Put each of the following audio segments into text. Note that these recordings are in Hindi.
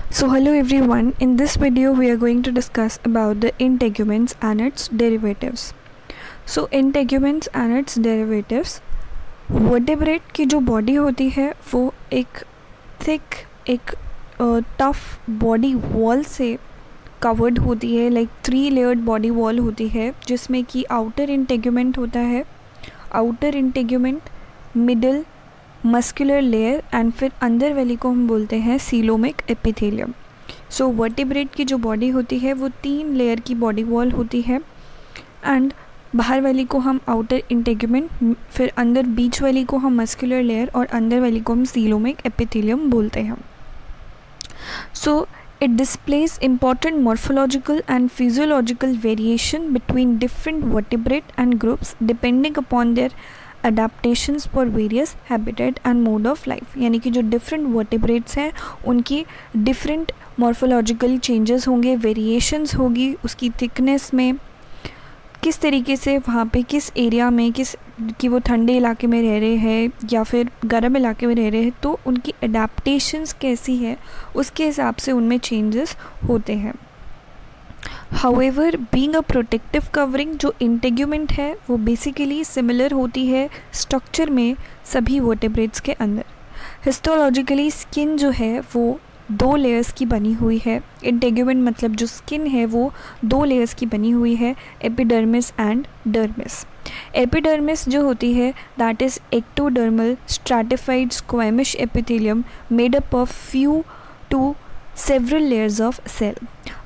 So hello everyone, in this video we are going to discuss about the integuments and its derivatives. So integuments and its derivatives, vertebrate की जो बॉडी होती है वो एक थिक एक टफ बॉडी वॉल से कवर्ड होती है, लाइक 3 लेयर्ड बॉडी वॉल होती है जिसमें कि आउटर इंटेग्यूमेंट होता है, outer integument, middle muscular layer and फिर अंदर वाली को हम बोलते हैं सीलोमिक एपिथेलियम. सो वर्टिब्रेट की जो बॉडी होती है वो 3 लेयर की बॉडी वॉल होती है एंड बाहर वाली को हम आउटर इंटेग्यूमेंट, फिर अंदर बीच वाली को हम मस्कुलर लेयर और अंदर वाली को हम सीलोमिक एपिथेलियम बोलते हैं. सो it displays important morphological and physiological variation between different vertebrate and groups depending upon their adaptations for various habitat and mode of life. यानी कि जो different vertebrates हैं उनकी different morphological changes होंगे, variations होगी उसकी thickness में, किस तरीके से वहाँ पे किस एरिया में किस कि वो ठंडे इलाके में रह रहे हैं या फिर गर्म इलाके में रह रहे हैं, तो उनकी अडेप्टेशंस कैसी है उसके हिसाब से उनमें चेंजेस होते हैं. However being a protective covering, जो इंटेग्यूमेंट है वो बेसिकली सिमिलर होती है स्ट्रक्चर में सभी वर्टेब्रेट्स के अंदर. हिस्टोलॉजिकली स्किन जो है वो 2 लेयर्स की बनी हुई है. इंटेग्यूमेंट मतलब जो स्किन है वो 2 लेयर्स की बनी हुई है, एपिडर्मिस एंड डर्मिस. एपिडर्मिस जो होती है that is ectodermal stratified squamous epithelium made up of few to several layers of cell.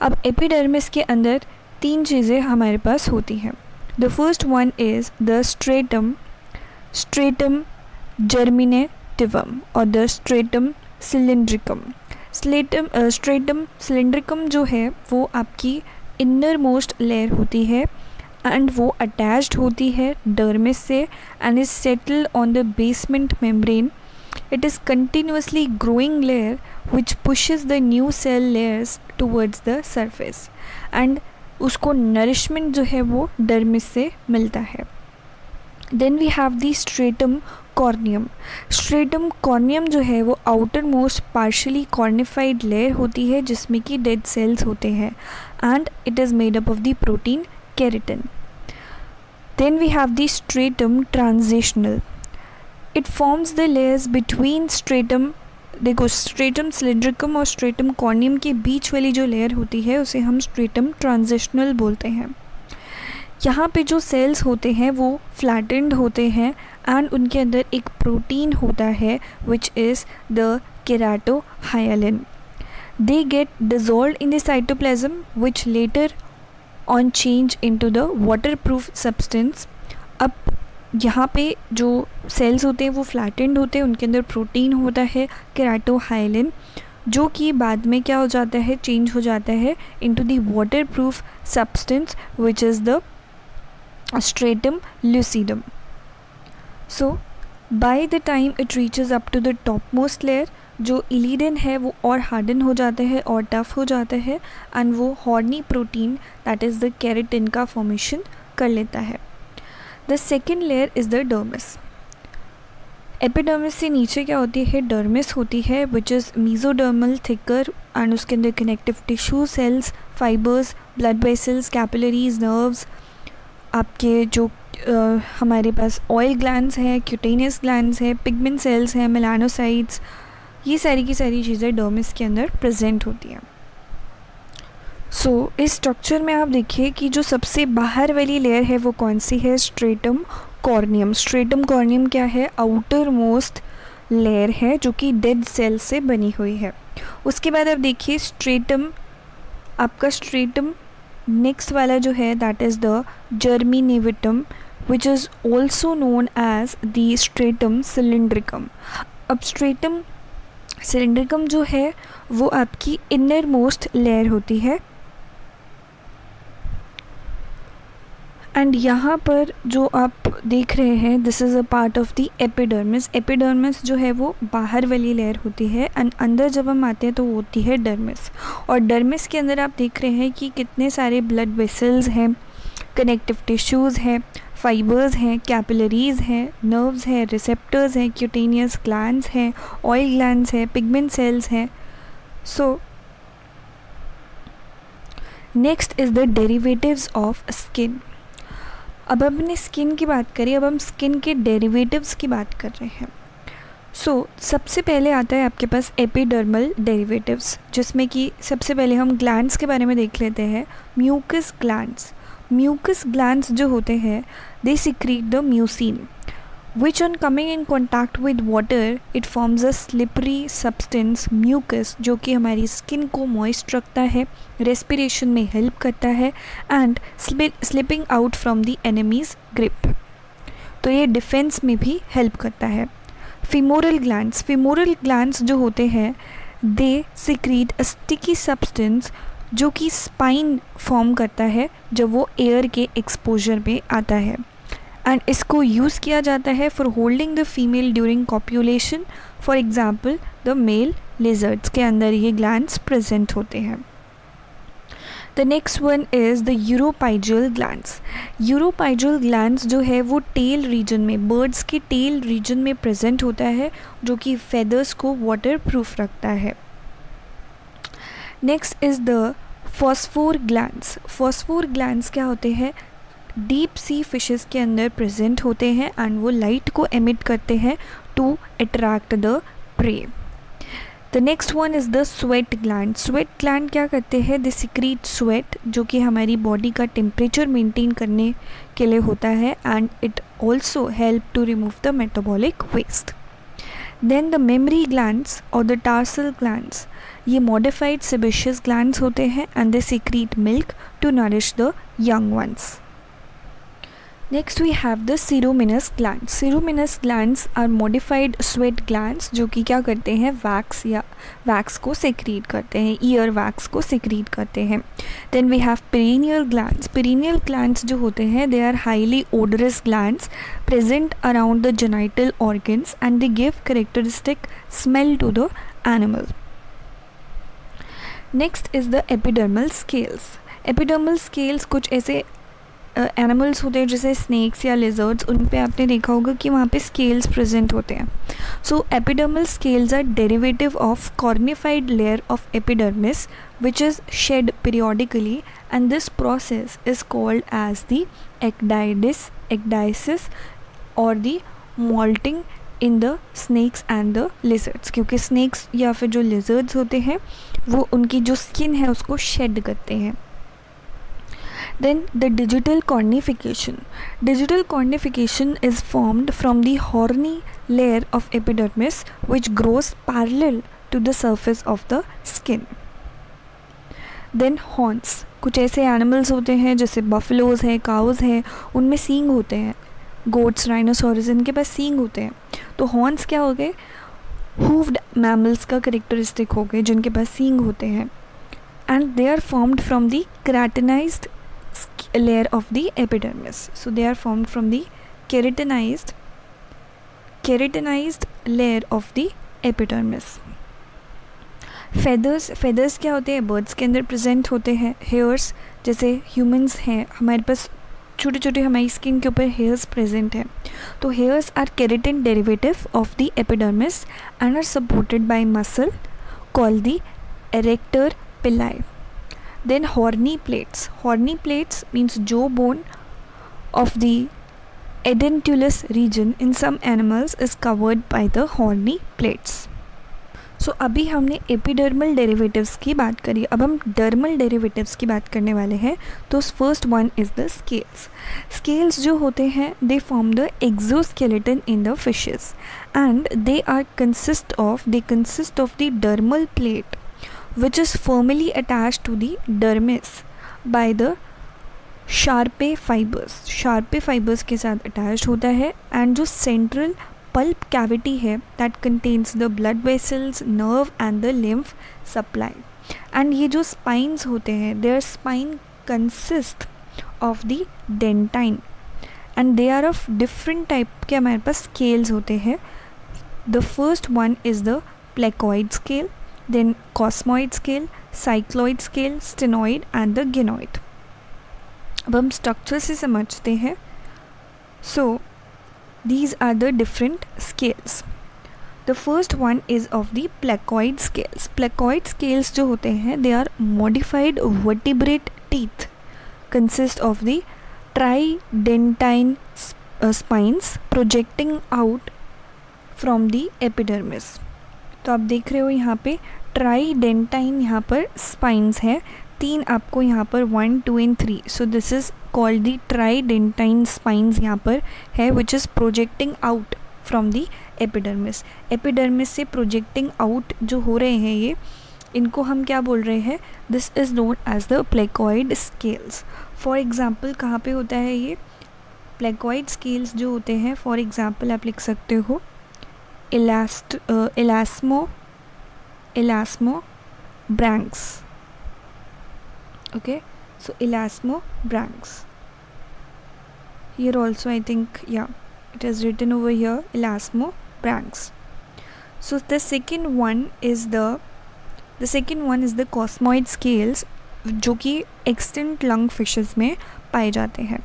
अब एपिडर्मिस के अंदर 3 चीज़ें हमारे पास होती हैं. The first one is the stratum, stratum germinativum और the stratum cylindricum. Stratum cylindricum जो है वो आपकी इनर मोस्ट लेयर होती है एंड वो अटैच्ड होती है डर्मिस से and is settled on the basement membrane. It is continuously growing layer which pushes the new cell layers towards the surface and उसको नरिशमेंट जो है वो डर्मिस से मिलता है. Then we have the stratum corneum. Stratum corneum जो है वो outer most partially cornified layer होती है जिसमें कि डेड सेल्स होते हैं and it is made up of the protein keratin. Then we have the stratum transitional. It forms the layers between stratum, देखो स्ट्रेटम सिलिंड्रिकम और स्ट्रेटम कॉर्नियम के बीच वाली जो लेयर होती है उसे हम स्ट्रेटम ट्रांजिशनल बोलते हैं. यहाँ पे जो सेल्स होते हैं वो फ्लैटेंड होते हैं एंड उनके अंदर एक प्रोटीन होता है which is the keratohyalin. They get dissolved in the cytoplasm which later on change into the waterproof substance. अब यहाँ पे जो सेल्स होते हैं वो फ्लैटेंड होते हैं, उनके अंदर प्रोटीन होता है केराटोहायलिन जो कि बाद में क्या हो जाता है, चेंज हो जाता है into the waterproof substance which is the stratum lucidum. So by the time it reaches up to the topmost layer, जो इलिडन है वो और हार्डन हो जाता है और टफ हो जाता है एंड वो horny protein that is the keratin का फॉर्मेशन कर लेता है. The second layer is the dermis. Epidermis से नीचे क्या होती है, डर्मिस होती है which is mesodermal thicker and उसके अंदर connective tissue cells, fibres, blood vessels, capillaries, nerves, आपके जो हमारे पास ऑयल ग्लैंड्स हैं, क्यूटेनियस ग्लैंड्स हैं, पिगमेंट सेल्स हैं, मेलानोसाइट्स, ये सारी की सारी चीज़ें डर्मिस के अंदर प्रेजेंट होती हैं. सो इस स्ट्रक्चर में आप देखिए कि जो सबसे बाहर वाली लेयर है वो कौन सी है, स्ट्रेटम कॉर्नियम. स्ट्रेटम कॉर्नियम क्या है, आउटर मोस्ट लेयर है जो कि डेड सेल से बनी हुई है. उसके बाद आप देखिए स्ट्रेटम, आपका स्ट्रेटम नेक्स्ट वाला जो है that is the germinativum which is also known as the stratum cylindricum. अब स्ट्रेटम सिलिंड्रिकम जो है वो आपकी इनर मोस्ट लेयर होती है एंड यहाँ पर जो आप देख रहे हैं this is a part of the epidermis. Epidermis जो है वो बाहर वाली लेयर होती है एंड अंदर जब हम आते हैं तो वो होती है डर्मिस. और डर्मिस के अंदर आप देख रहे हैं कि कितने सारे ब्लड वेसल्स हैं, कनेक्टिव टिश्यूज़ हैं, फाइबर्स हैं, कैपिलरीज़ हैं, नर्व्स हैं, रिसेप्टर्स हैं, क्यूटेनियस ग्लैंड्स हैं, ऑयल ग्लैंड्स हैं, पिगमेंट सेल्स हैं. So next is the derivatives of skin. अब हमने स्किन की बात करी, अब हम स्किन के डेरिवेटिव्स की बात कर रहे हैं। सबसे पहले आता है आपके पास एपिडर्मल डेरिवेटिव्स, जिसमें कि सबसे पहले हम ग्लैंड्स के बारे में देख लेते हैं। म्यूकस ग्लैंड्स, म्यूकस ग्लैंड्स जो होते हैं they secrete the mucin which on coming in contact with water it forms a slippery substance mucus, जो कि हमारी स्किन को मॉइस्ट रखता है, रेस्पिरेशन में हेल्प करता है and slipping out from the enemy's grip, तो ये डिफेंस में भी हेल्प करता है। फीमोरल ग्लैंड्स, फीमोरल ग्लैंड्स जो होते हैं they secrete a sticky substance जो कि स्पाइन फॉर्म करता है जब वो एयर के एक्सपोजर में आता है, एंड इसको यूज़ किया जाता है for holding the female during copulation. For example the male lizards के अंदर ये ग्लैंड्स प्रेजेंट होते हैं। The next one is the uropygial glands. Uropygial glands जो है वो टेल रीजन में, बर्ड्स के टेल रीजन में प्रेजेंट होता है, जो कि फेदर्स को वाटर प्रूफ रखता है। Next is the phosphor glands. Phosphor glands क्या होते हैं, डीप सी फिशेस के अंदर प्रेजेंट होते हैं एंड वो लाइट को एमिट करते हैं to attract the prey. The next one is the sweat gland. Sweat gland क्या करते हैं, दे सिक्रीट स्वेट, जो कि हमारी बॉडी का टेम्परेचर मेंटेन करने के लिए होता है and it also help to remove the metabolic waste. Then the mammary glands और द टार्सल ग्लैंड्स, ये मॉडिफाइड सेबेशियस ग्लैंड्स होते हैं and they secrete milk to nourish the young ones. Next we have the ceruminous glands. Ceruminous glands are modified sweat glands जो कि क्या करते हैं, वैक्स या वैक्स को सेक्रीट करते हैं, ईयर वैक्स को सेक्रीट करते हैं। Then we have perineal glands. Perineal glands जो होते हैं they are highly odorous glands present around the genital organs and they give characteristic smell to the animal. Next is the epidermal scales. Epidermal scales कुछ ऐसे एनिमल्स होते हैं जैसे स्नेक्स या लिजर्ड्स, उन पे आपने देखा होगा कि वहाँ पे स्केल्स प्रेजेंट होते हैं। So epidermal scales are derivative of cornified layer of epidermis which is shed periodically and this process is called as the ecdysis और the moulting in the snakes and the lizards, क्योंकि स्नेक्स या फिर जो लिजर्ड्स होते हैं वो उनकी जो स्किन है उसको शेड करते हैं। Then the digital cornification. Digital cornification is formed from the horny layer of epidermis which grows parallel to the surface of the skin. Then horns. कुछ ऐसे एनिमल्स होते हैं जैसे बफलोज हैं, काउज हैं, उनमें सींग होते हैं। गोट्स, राइनोसोरस, इनके पास सींग होते हैं। तो हॉर्न्स क्या हो गए, हूव्ड मैमल्स का करेक्टरिस्टिक हो गए जिनके पास सींग होते हैं, and they are formed from the keratinized layer of the epidermis. So they are formed from the keratinized layer of the epidermis. feathers क्या होते हैं, birds के अंदर present होते हैं। hairs, जैसे humans हैं, हमारे पास छोटे छोटे हमारी स्किन के ऊपर hairs present हैं, तो hairs are keratin derivative of the epidermis and are supported by muscle called the erector pili. Then horny plates. Horny plates means jaw bone of the edentulous region in some animals is covered by the horny plates. So अभी हमने एपिडर्मल डेरिवेटिव्स की बात करी, अब हम डर्मल डेरिवेटिव्स की बात करने वाले हैं। तो first one is the scales. Scales जो होते हैं they form the exoskeleton in the fishes and they consist of the dermal plate which is firmly attached to the dermis by the Sharpe fibers. Sharpe fibers के साथ attached होता है, and जो central pulp cavity है that contains the blood vessels, nerve and the lymph supply. And ये जो spines होते हैं their spine consist of the dentine and they are of different type के हमारे पास scales होते हैं. The first one is the placoid scale, then cosmoid scale, cycloid scale, stenoid and the gynoid. अब हम स्ट्रक्चर से समझते हैं। सो these are the different scales. The first one is of the placoid scales. Placoid scales जो होते हैं they are modified vertebrate teeth consist of the tridentine spines projecting out from the epidermis. तो आप देख रहे हो यहाँ पे ट्राइडेंटाइन यहाँ पर स्पाइंस है, 3 आपको यहाँ पर 1, 2 and 3. So this is called the tridentine spines यहाँ पर है which is projecting out from the epidermis. Epidermis से प्रोजेक्टिंग आउट जो हो रहे हैं ये, इनको हम क्या बोल रहे हैं? This is known as the placoid scales. For example कहाँ पे होता है ये प्लेकॉइड स्केल्स जो होते हैं? फॉर एग्ज़ाम्पल आप लिख सकते हो elasmobranchs. Okay, so elasmobranchs. Here also I think, yeah, it is written over here elasmobranchs. So the second one is the cosmoid scales जो कि extinct lung fishes में पाए जाते हैं.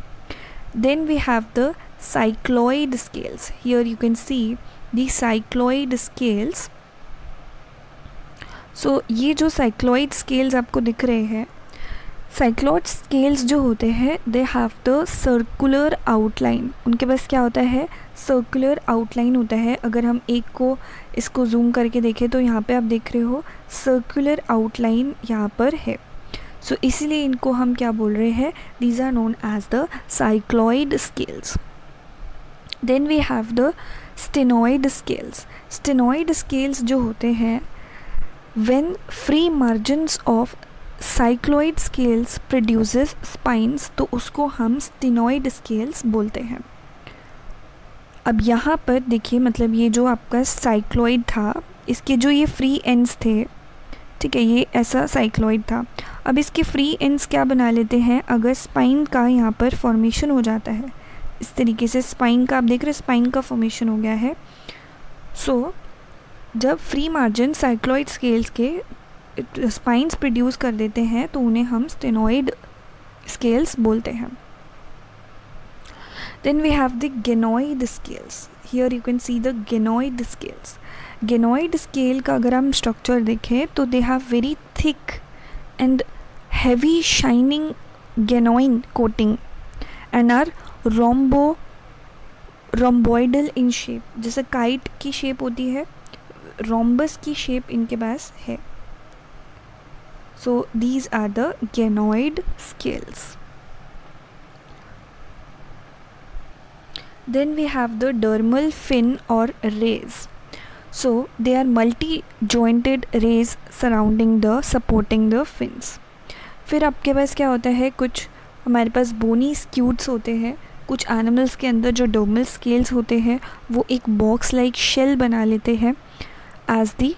Then we have the cycloid scales. Here you can see the cycloid scales. So ये जो cycloid scales आपको दिख रहे हैं, cycloid scales जो होते हैं they have the circular outline. उनके पास क्या होता है? circular outline होता है. अगर हम एक को इसको zoom करके देखें तो यहाँ पे आप देख रहे हो circular outline यहाँ पर है. So इसीलिए इनको हम क्या बोल रहे हैं? These are known as the cycloid scales. Then we have the stenoid scales. Stenoid scales जो होते हैं, when free margins of cycloid scales produces spines, तो उसको हम stenoid scales बोलते हैं. अब यहाँ पर देखिए, मतलब ये जो आपका cycloid था, इसके जो ये free ends थे, ठीक है, ये ऐसा cycloid था. अब इसके free ends क्या बना लेते हैं? अगर spine का यहाँ पर formation हो जाता है, इस तरीके से स्पाइन का आप देख रहे हैं, स्पाइन का फॉर्मेशन हो गया है. सो जब फ्री मार्जिन साइक्लॉइड स्केल्स के स्पाइंस प्रोड्यूस कर देते हैं तो उन्हें हम स्टेनॉइड स्केल्स बोलते हैं. Then we have the ganoid scales. Here you can see the ganoid scales. Ganoid scale का अगर हम स्ट्रक्चर देखें तो they have very thick and heavy shining ganoin coating and are rhomboidal in shape. जैसे काइट की शेप होती है, रोम्बस की शेप इनके पास है. So these are the ganoid scales. Then we have the dermal fin और rays. So they are multi jointed raise surrounding the supporting the fins. फिर आपके पास क्या होता है? कुछ हमारे पास बोनी स्क्यूट्स होते हैं. कुछ एनिमल्स के अंदर जो डर्मल स्केल्स होते हैं वो एक बॉक्स लाइक शेल बना लेते हैं as the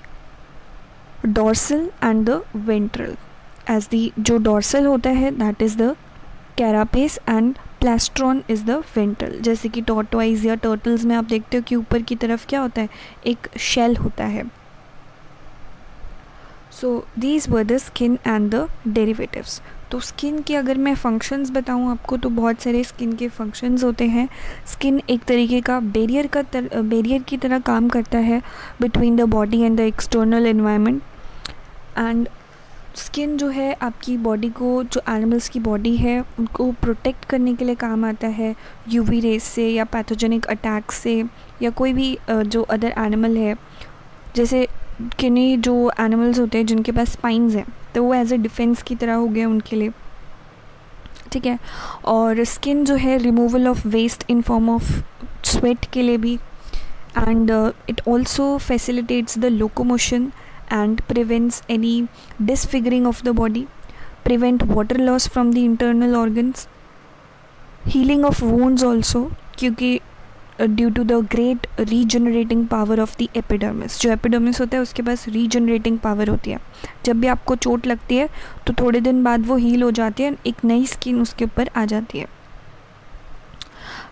dorsal and the ventral. As the जो डॉर्सल होता है that is the carapace and plastron is the ventral. जैसे कि टॉर्टोइज या टर्टल्स में आप देखते हो कि ऊपर की तरफ क्या होता है? एक शेल होता है. So these were the skin and the derivatives. तो स्किन के अगर मैं फंक्शंस बताऊं आपको तो बहुत सारे स्किन के फंक्शंस होते हैं. स्किन एक तरीके का बैरियर की तरह काम करता है between the body and the external environment. And skin जो है आपकी बॉडी को, जो एनिमल्स की बॉडी है उनको प्रोटेक्ट करने के लिए काम आता है यूवी रेज से या पैथोजेनिक अटैक से, या कोई भी जो अदर एनिमल है. जैसे किन्हीं जो एनिमल्स होते हैं जिनके पास स्पाइंस हैं तो वो एज ए डिफेंस की तरह हो गया उनके लिए, ठीक है. और स्किन जो है removal of waste in form of sweat के लिए भी. And it also facilitates the locomotion and prevents any disfiguring of the body, prevent water loss from the internal organs, healing of wounds also, क्योंकि due to the great regenerating power of the epidermis. जो epidermis होता है उसके पास regenerating power होती है. जब भी आपको चोट लगती है तो थोड़े दिन बाद वो हील हो जाती है, एक नई स्किन उसके ऊपर आ जाती है.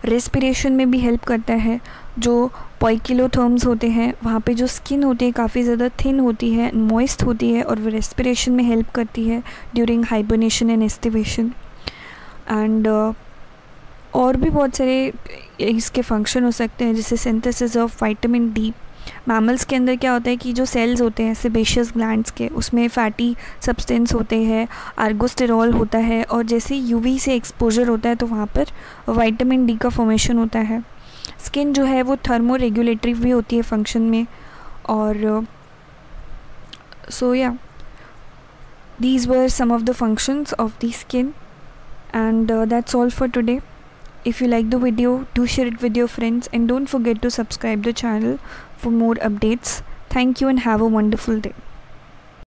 रेस्पिरेशन में भी हेल्प करता है. जो पॉइकिलोथर्म्स होते हैं वहाँ पे जो स्किन होती है काफ़ी ज़्यादा थिन होती है, मॉइस्ट होती है, और वो रेस्पिरेशन में हेल्प करती है during hibernation and aestivation. And और भी बहुत सारे इसके फंक्शन हो सकते हैं, जैसे synthesis of vitamin D. Mammals के अंदर क्या होता है कि जो सेल्स होते हैं सेबेशियस ग्लैंड्स के, उसमें फैटी सब्सटेंस होते हैं, आर्गोस्टेरॉल होता है, और जैसे यूवी से एक्सपोजर होता है तो वहाँ पर विटामिन डी का फॉर्मेशन होता है। स्किन जो है वो थर्मो रेगुलेटरी भी होती है फंक्शन में। और सो या these were some of the functions of the skin, and that's all for today. If you like the video, do share it with your friends, and don't forget to subscribe the channel for more updates. Thank you and have a wonderful day.